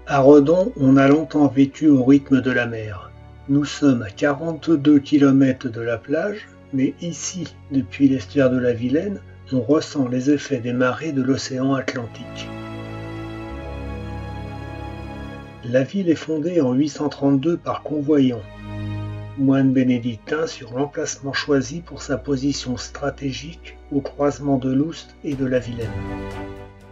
À Redon, on a longtemps vécu au rythme de la mer. Nous sommes à 42 km de la plage, mais ici, depuis l'estuaire de la Vilaine, on ressent les effets des marées de l'océan Atlantique. La ville est fondée en 832 par Convoyant, moine bénédictin sur l'emplacement choisi pour sa position stratégique au croisement de l'Oust et de la Vilaine.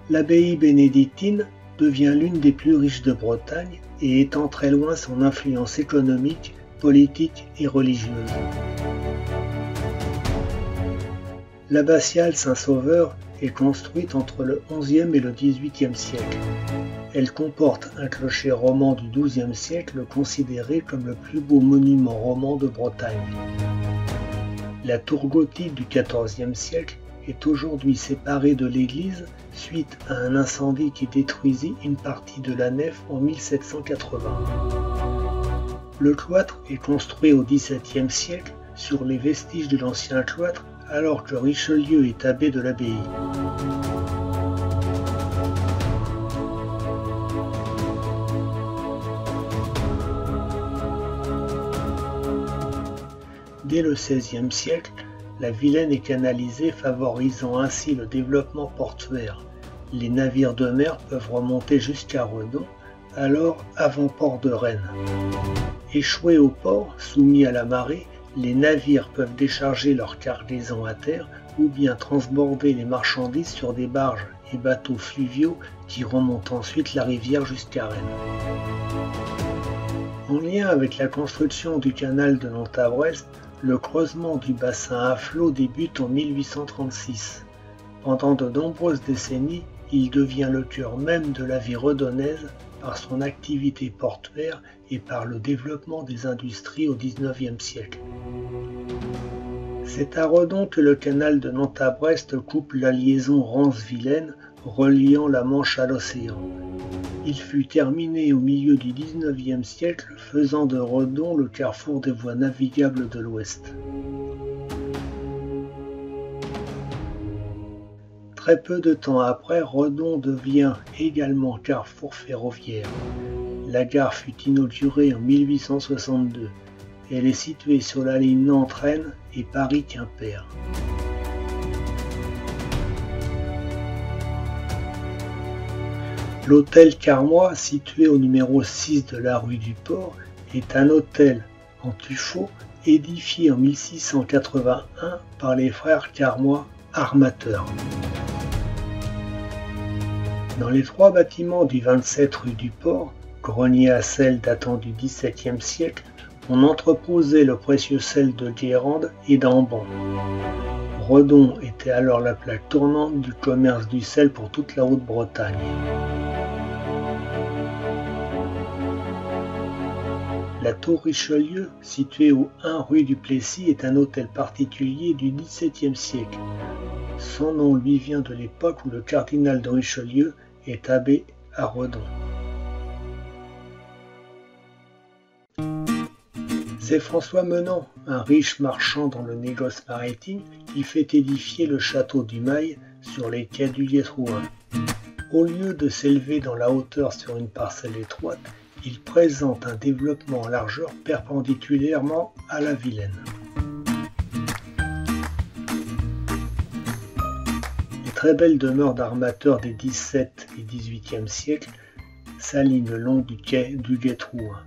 L'abbaye bénédictine devient l'une des plus riches de Bretagne et étend très loin son influence économique, politique et religieuse. L'abbatiale Saint-Sauveur est construite entre le XIe et le XVIIIe siècle. Elle comporte un clocher roman du XIIe siècle considéré comme le plus beau monument roman de Bretagne. La tour gothique du XIVe siècle est aujourd'hui séparée de l'église suite à un incendie qui détruisit une partie de la nef en 1780. Le cloître est construit au XVIIe siècle sur les vestiges de l'ancien cloître alors que Richelieu est abbé de l'abbaye. Dès le XVIe siècle, la Vilaine est canalisée, favorisant ainsi le développement portuaire. Les navires de mer peuvent remonter jusqu'à Redon, alors avant-port de Rennes. Échoués au port, soumis à la marée, les navires peuvent décharger leurs cargaisons à terre ou bien transborder les marchandises sur des barges et bateaux fluviaux qui remontent ensuite la rivière jusqu'à Rennes. En lien avec la construction du canal de Nantes à Brest, le creusement du bassin à flot débute en 1836. Pendant de nombreuses décennies, il devient le cœur même de la vie redonnaise par son activité portuaire et par le développement des industries au XIXe siècle. C'est à Redon que le canal de Nantes à Brest coupe la liaison Rance-Vilaine reliant la Manche à l'océan. Il fut terminé au milieu du XIXe siècle, faisant de Redon le carrefour des voies navigables de l'Ouest. Très peu de temps après, Redon devient également carrefour ferroviaire. La gare fut inaugurée en 1862. Elle est située sur la ligne Nantes-Rennes et Paris-Quimper. L'hôtel Carmois, situé au numéro 6 de la rue du Port, est un hôtel en tuffeau édifié en 1681 par les frères Carmois, armateurs. Dans les trois bâtiments du 27 rue du Port, grenier à sel datant du XVIIe siècle, on entreposait le précieux sel de Guérande et d'Amban. Redon était alors la plaque tournante du commerce du sel pour toute la Haute-Bretagne. La tour Richelieu, située au 1 rue du Plessis, est un hôtel particulier du XVIIe siècle. Son nom lui vient de l'époque où le cardinal de Richelieu est abbé à Redon. C'est François Menant, un riche marchand dans le négoce maritime, qui fait édifier le château du Mail sur les quais du Liétrouin. Au lieu de s'élever dans la hauteur sur une parcelle étroite, il présente un développement en largeur perpendiculairement à la Vilaine. Les très belles demeures d'armateurs des XVIIe et XVIIIe siècles s'alignent le long du quai du Liétrouin.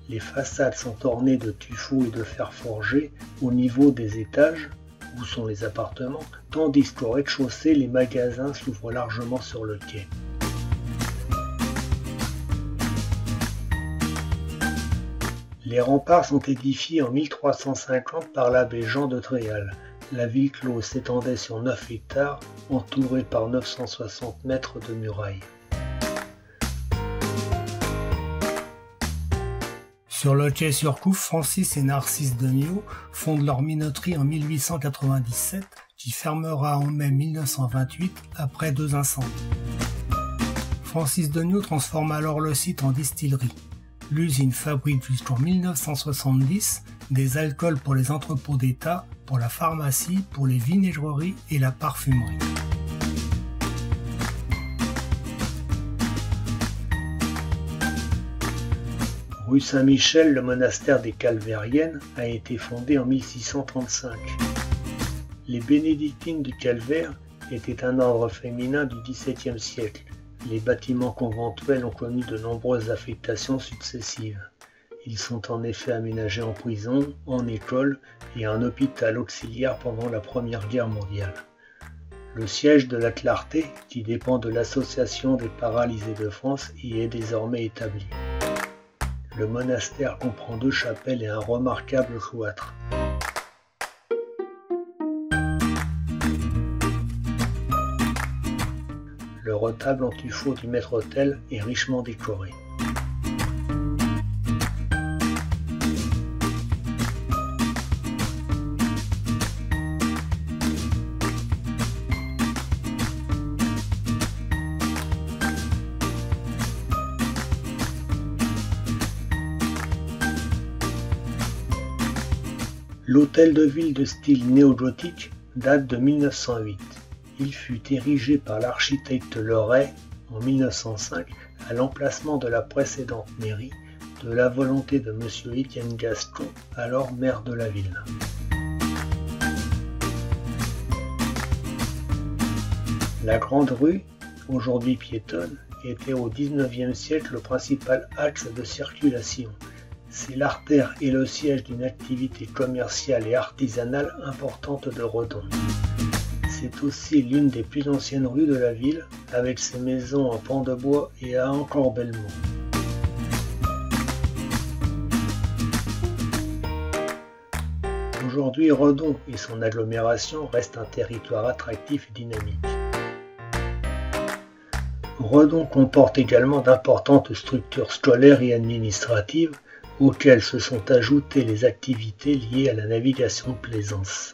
Les façades sont ornées de tuffeaux et de fer forgé au niveau des étages, où sont les appartements, tandis qu'au rez-de-chaussée, les magasins s'ouvrent largement sur le quai. Les remparts sont édifiés en 1350 par l'abbé Jean de Tréal. La ville close s'étendait sur 9 hectares, entourée par 960 mètres de murailles. Sur le quai Surcouf, Francis et Narcisse Degnaud fondent leur minoterie en 1897, qui fermera en mai 1928 après 2 incendies. Francis Degnaud transforme alors le site en distillerie. L'usine fabrique jusqu'en 1970 des alcools pour les entrepôts d'État, pour la pharmacie, pour les vinaigreries et la parfumerie. Rue Saint-Michel, le monastère des Calvériennes a été fondé en 1635. Les bénédictines du Calvaire étaient un ordre féminin du XVIIe siècle. Les bâtiments conventuels ont connu de nombreuses affectations successives. Ils sont en effet aménagés en prison, en école et en hôpital auxiliaire pendant la Première Guerre mondiale. Le siège de la Clarté, qui dépend de l'Association des paralysés de France, y est désormais établi. Le monastère comprend 2 chapelles et un remarquable cloître. Le retable en tuffeau du maître-autel est richement décoré. L'hôtel de ville de style néogothique date de 1908. Il fut érigé par l'architecte Loret en 1905 à l'emplacement de la précédente mairie, de la volonté de M. Étienne Gaston, alors maire de la ville. La Grande Rue, aujourd'hui piétonne, était au XIXe siècle le principal axe de circulation. C'est l'artère et le siège d'une activité commerciale et artisanale importante de Redon. C'est aussi l'une des plus anciennes rues de la ville, avec ses maisons en pan de bois et à encorbellement. Aujourd'hui, Redon et son agglomération restent un territoire attractif et dynamique. Redon comporte également d'importantes structures scolaires et administratives, auxquelles se sont ajoutées les activités liées à la navigation de plaisance.